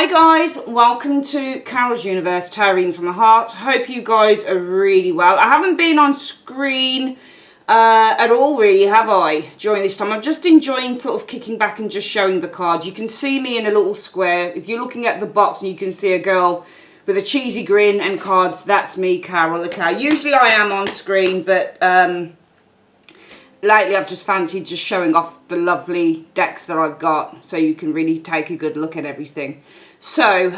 Hi guys, welcome to Carol's Universe, Tarot Readings from the Heart. Hope you guys are really well. I haven't been on screen at all really, have I, during this time? I'm just enjoying sort of kicking back and just showing the cards. You can see me in a little square. If you're looking at the box and you can see a girl with a cheesy grin and cards, that's me, Carol. Okay, usually I am on screen, but lately I've just fancied just showing off the lovely decks that I've got so you can really take a good look at everything. So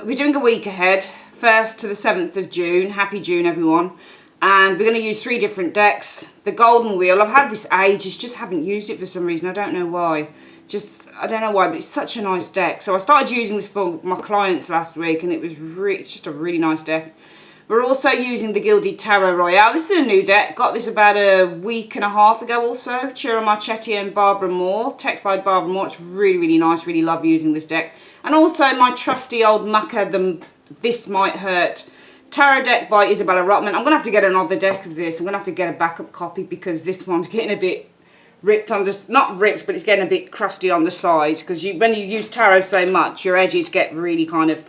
we're doing a week ahead, 1st to the 7th of June. Happy June, everyone. And we're going to use 3 different decks. The Golden Wheel, I've had this ages, just haven't used it for some reason. I don't know why. I don't know why, but it's such a nice deck. So I started using this for my clients last week and it's just a really nice deck. We're also using the Gilded Tarot Royale. This is a new deck. Got this about a week and a half ago also. Chira Marchetti and Barbara Moore. Text by Barbara Moore. It's really, really nice. Really love using this deck. And also my trusty old mucker, the This Might Hurt tarot deck by Isabella Rotman. I'm going to have to get another deck of this. I'm going to have to get a backup copy because this one's getting a bit ripped on this. Not ripped, but it's getting a bit crusty on the sides. Because when you use tarot so much, your edges get really kind of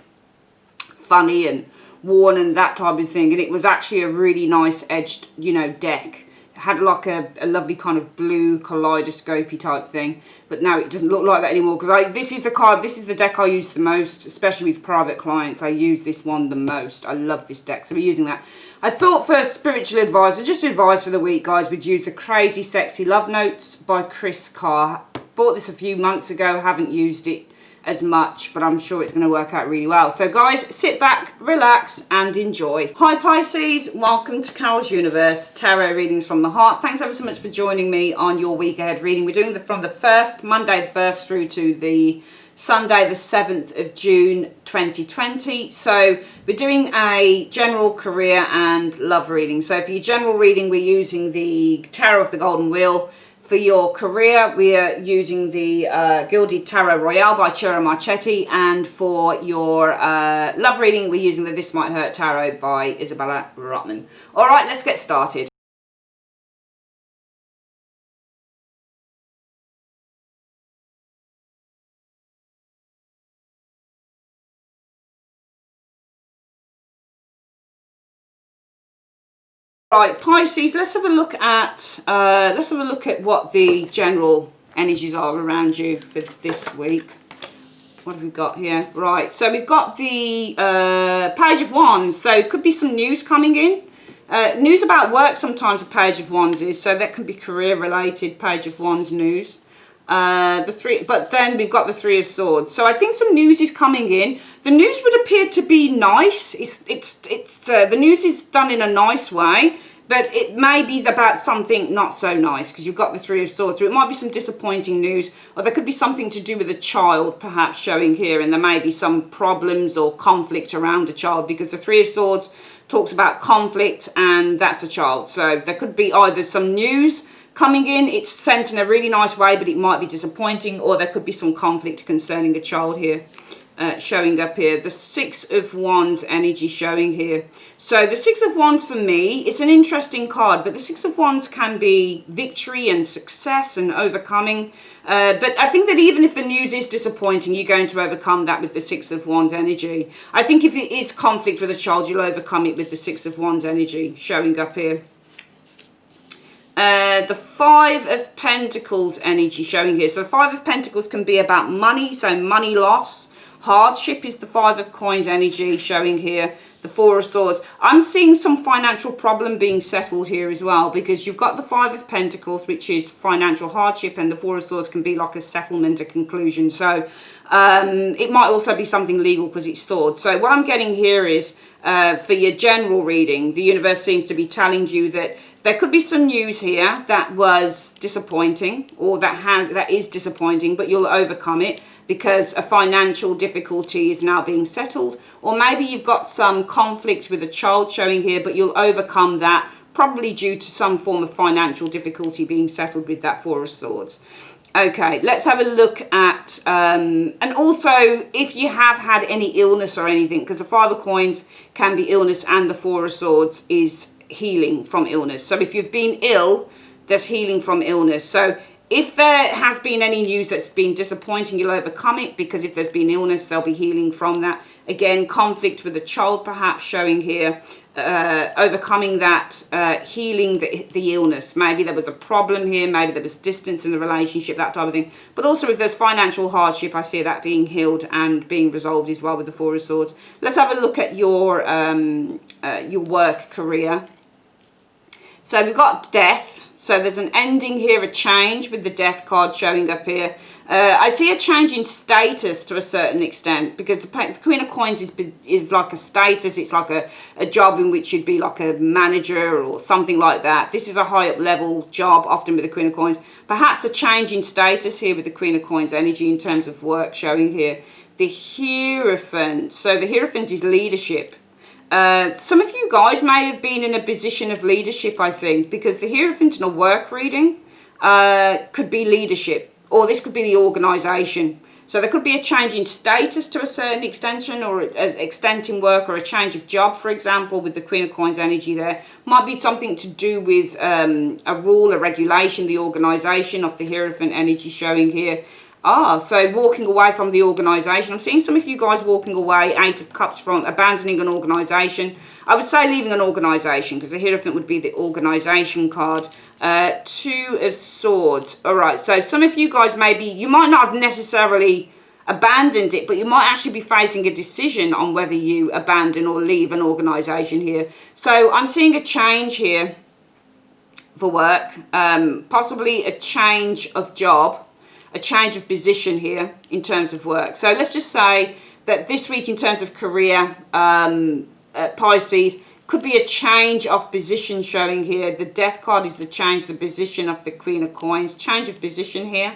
funny and worn and that type of thing, and it was actually a really nice edged, you know, deck. It had like a lovely kind of blue kaleidoscopy type thing, but now it doesn't look like that anymore because this is the deck I use the most, especially with private clients. I use this one the most. I love this deck, so we're using that. I thought for spiritual advice, or just advice for the week, guys, we'd use the Crazy Sexy Love Notes by Chris Carr. Bought this a few months ago, haven't used it as much, but I'm sure it's going to work out really well. So guys, sit back, relax and enjoy. Hi Pisces, welcome to Carol's Universe, Tarot Readings from the Heart. Thanks ever so much for joining me on your week ahead reading. We're doing from the 1st, Monday the 1st through to the Sunday the 7th of June 2020. So we're doing a general career and love reading. So for your general reading, we're using the Tarot of the Golden Wheel. For your career, we are using the Gilded Tarot Royale by Chira Marchetti. And for your love reading, we're using the This Might Hurt Tarot by Isabella Rotman. All right, let's get started. Right, Pisces, let's have a look at what the general energies are around you for this week. What have we got here? Right, so we've got the Page of Wands. So it could be some news coming in. News about work sometimes a Page of Wands is, so that can be career related, Page of Wands news. But then we've got the Three of Swords. So I think some news is coming in. The news would appear to be nice. The news is done in a nice way, but it may be about something not so nice because you've got the Three of Swords. So it might be some disappointing news, or there could be something to do with a child perhaps showing here, and there may be some problems or conflict around a child because the Three of Swords talks about conflict and that's a child. So there could be either some news coming in, it's sent in a really nice way, but it might be disappointing, or there could be some conflict concerning a child here, showing up here. The Six of Wands energy showing here. So the Six of Wands for me, it's an interesting card, but the Six of Wands can be victory and success and overcoming. But I think that even if the news is disappointing, you're going to overcome that with the Six of Wands energy. I think if it is conflict with a child, you'll overcome it with the Six of Wands energy showing up here. The Five of Pentacles energy showing here. So the Five of Pentacles can be about money, so money loss. Hardship is the Five of Coins energy showing here. The Four of Swords. I'm seeing some financial problem being settled here as well, because you've got the Five of Pentacles, which is financial hardship, and the Four of Swords can be like a settlement, a conclusion. So it might also be something legal because it's swords. So what I'm getting here is for your general reading, the universe seems to be telling you that there could be some news here that was disappointing, or that is disappointing, but you'll overcome it because a financial difficulty is now being settled. Or maybe you've got some conflict with a child showing here, but you'll overcome that, probably due to some form of financial difficulty being settled with that Four of Swords. Okay, let's have a look at, and also if you have had any illness or anything, because the Five of Coins can be illness and the Four of Swords is healing from illness. So if you've been ill, there's healing from illness. So If there has been any news that's been disappointing, you'll overcome it, because if there's been illness, there'll be healing from that. Again, conflict with a child perhaps showing here, overcoming that, healing the illness. Maybe there was a problem here, maybe there was distance in the relationship, that type of thing. But also if there's financial hardship, I see that being healed and being resolved as well with the Four of Swords. Let's have a look at your work career. So we've got death. So there's an ending here, a change with the death card showing up here. I see a change in status to a certain extent, because the Queen of Coins is like a status. It's like a job in which you'd be like a manager or something like that. This is a high up level job, often with the Queen of Coins. Perhaps a change in status here with the Queen of Coins energy in terms of work showing here. The Hierophant. So the Hierophant is leadership. Some of you guys may have been in a position of leadership, I think, because the Hierophant in a work reading could be leadership, or this could be the organisation. So there could be a change in status to a certain extension, or an extent in work, or a change of job, for example, with the Queen of Coins energy there. Might be something to do with a rule, a regulation, the organisation of the Hierophant energy showing here. So walking away from the organisation. I'm seeing some of you guys walking away, Eight of Cups, from abandoning an organisation. I would say leaving an organisation, because the Hierophant would be the organisation card. Two of Swords. All right, so some of you guys you might not have necessarily abandoned it, but you might actually be facing a decision on whether you abandon or leave an organisation here. So I'm seeing a change here for work, possibly a change of job, a change of position here in terms of work. So let's just say that this week in terms of career, Pisces, could be a change of position showing here. The Death card is the change, the position of the Queen of Coins, change of position here.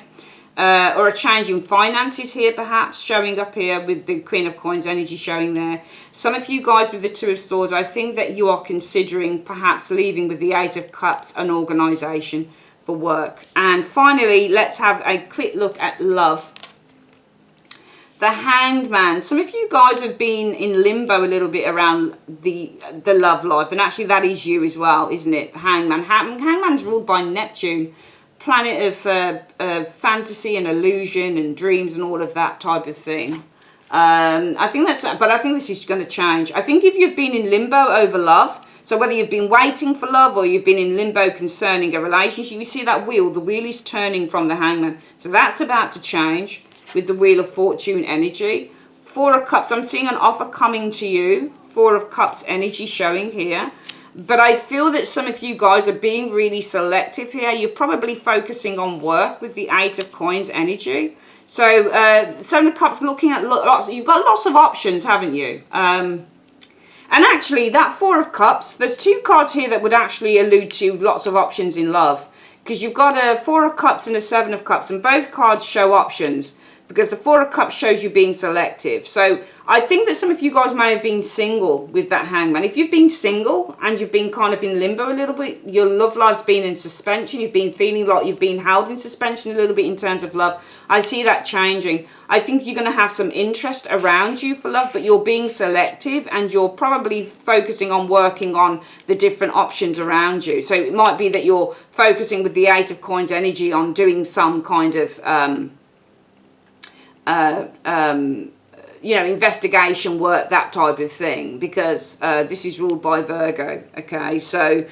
Or a change in finances here perhaps showing up here with the Queen of Coins energy showing there. Some of you guys with the Two of Swords, I think that you are considering perhaps leaving with the Eight of Cups an organisation for work. And finally, let's have a quick look at love. The Hanged Man. Some of you guys have been in limbo a little bit around the love life, and actually that is you as well, isn't it? The Hangman. Hangman's ruled by Neptune, planet of fantasy and illusion and dreams and all of that type of thing. I think this is going to change. I think if you've been in limbo over love, so whether you've been waiting for love or you've been in limbo concerning a relationship, you see that wheel, the wheel is turning from the Hangman. So that's about to change with the Wheel of Fortune energy. Four of Cups, I'm seeing an offer coming to you. Four of Cups energy showing here. But I feel that some of you guys are being really selective here. You're probably focusing on work with the Eight of Coins energy. So Seven of Cups looking at lots, you've got lots of options, haven't you? And actually, that Four of Cups, there's two cards here that would actually allude to lots of options in love. Because you've got a Four of Cups and a Seven of Cups, and both cards show options. Because the Four of Cups shows you being selective. So I think that some of you guys may have been single with that Hangman. If you've been single and you've been kind of in limbo a little bit, your love life's been in suspension, you've been feeling like you've been held in suspension a little bit in terms of love, I see that changing. I think you're going to have some interest around you for love, but you're being selective and you're probably focusing on working on the different options around you. So it might be that you're focusing with the Eight of Coins energy on doing some kind of investigation work, that type of thing, because this is ruled by Virgo. Okay, so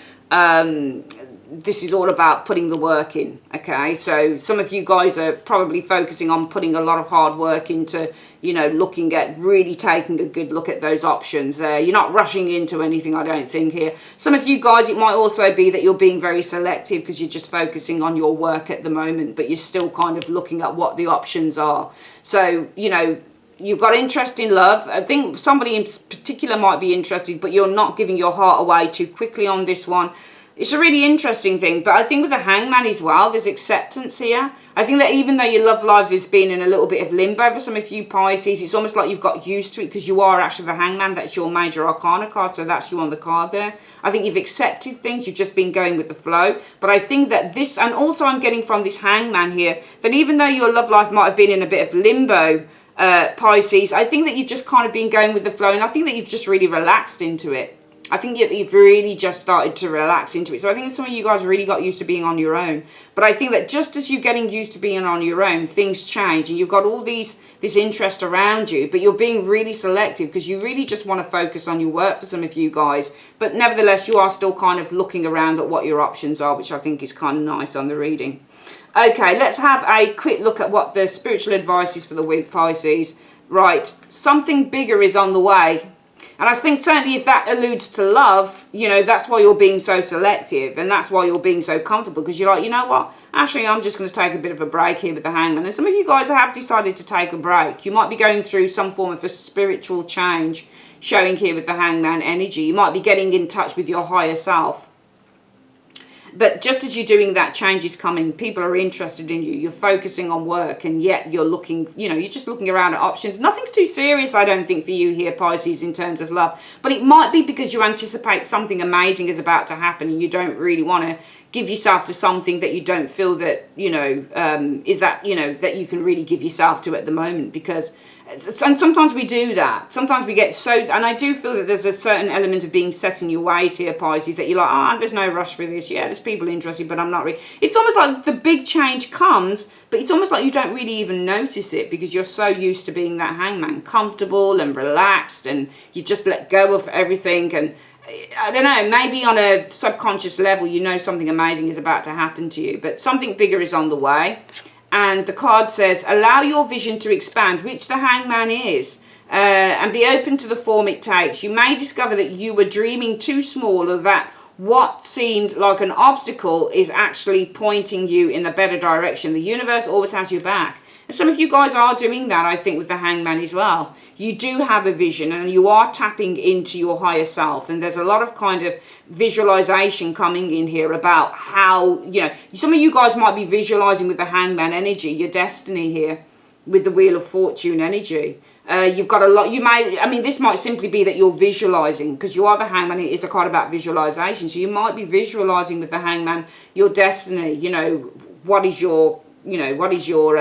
this is all about putting the work in. Okay, so some of you guys are probably focusing on putting a lot of hard work into, looking at really taking a good look at those options there. You're not rushing into anything, I don't think, here. Some of you guys, it might also be that you're being very selective because you're just focusing on your work at the moment, but you're still kind of looking at what the options are. So, you've got interest in love. I think somebody in particular might be interested, but you're not giving your heart away too quickly on this one. It's a really interesting thing, but I think with the Hangman as well, there's acceptance here. I think that even though your love life has been in a little bit of limbo for some of you Pisces, it's almost like you've got used to it because you are actually the Hangman. That's your major arcana card, so that's you on the card there. I think you've accepted things, you've just been going with the flow. But I think that this, and also I'm getting from this Hangman here, that even though your love life might have been in a bit of limbo, Pisces, I think that you've just kind of been going with the flow, and I think that you've just really relaxed into it. I think that you've really just started to relax into it. So I think some of you guys really got used to being on your own. But I think that just as you're getting used to being on your own, things change, and you've got all this interest around you, but you're being really selective because you really just want to focus on your work for some of you guys. But nevertheless, you are still kind of looking around at what your options are, which I think is kind of nice on the reading. Okay, let's have a quick look at what the spiritual advice is for the week, Pisces. Right, something bigger is on the way. And I think certainly if that alludes to love, you know, that's why you're being so selective, and that's why you're being so comfortable, because you're like, you know what, actually I'm just going to take a bit of a break here with the Hangman. And some of you guys have decided to take a break. You might be going through some form of a spiritual change, showing here with the Hangman energy. You might be getting in touch with your higher self. But just as you're doing that, change is coming. People are interested in you. You're focusing on work, and yet you're looking, you know, you're just looking around at options. Nothing's too serious, I don't think, for you here, Pisces, in terms of love. But it might be because you anticipate something amazing is about to happen, and you don't really want to give yourself to something that you don't feel that, you know, is that, you know, that you can really give yourself to at the moment. Because, and sometimes we do that. Sometimes we get so, and I do feel that there's a certain element of being set in your ways here, Pisces, that you're like, oh, there's no rush for this. Yeah, there's people interested, but I'm not really. It's almost like the big change comes, but it's almost like you don't really even notice it because you're so used to being that Hangman, comfortable and relaxed, and you just let go of everything. And I don't know, maybe on a subconscious level, you know something amazing is about to happen to you, but something bigger is on the way. And the card says, allow your vision to expand, which the Hangman is, and be open to the form it takes. You may discover that you were dreaming too small, or that what seemed like an obstacle is actually pointing you in a better direction. The universe always has your back. And some of you guys are doing that, I think, with the Hangman as well. You do have a vision, and you are tapping into your higher self. And there's a lot of kind of visualization coming in here about how, you know, some of you guys might be visualizing with the Hangman energy, your destiny here, with the Wheel of Fortune energy. You've got a lot, you may, I mean, this might simply be that you're visualizing, because you are the Hangman. It is a card about visualization. So you might be visualizing with the Hangman your destiny. You know, what is your, you know, what is your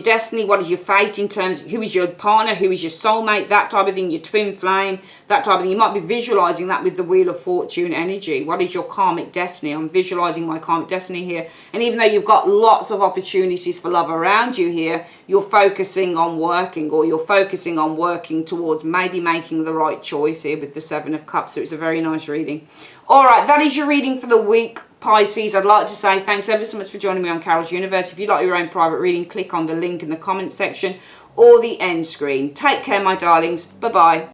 destiny? What is your fate in terms of who is your partner? Who is your soulmate? That type of thing, your twin flame, that type of thing. You might be visualizing that with the Wheel of Fortune energy. What is your karmic destiny? I'm visualizing my karmic destiny here. And even though you've got lots of opportunities for love around you here, you're focusing on working, or you're focusing on working towards maybe making the right choice here with the Seven of Cups. So it's a very nice reading. All right, that is your reading for the week, Pisces. I'd like to say thanks ever so much for joining me on Carol's Universe. If you'd like your own private reading, click on the link in the comment section or the end screen. Take care, my darlings. Bye-bye.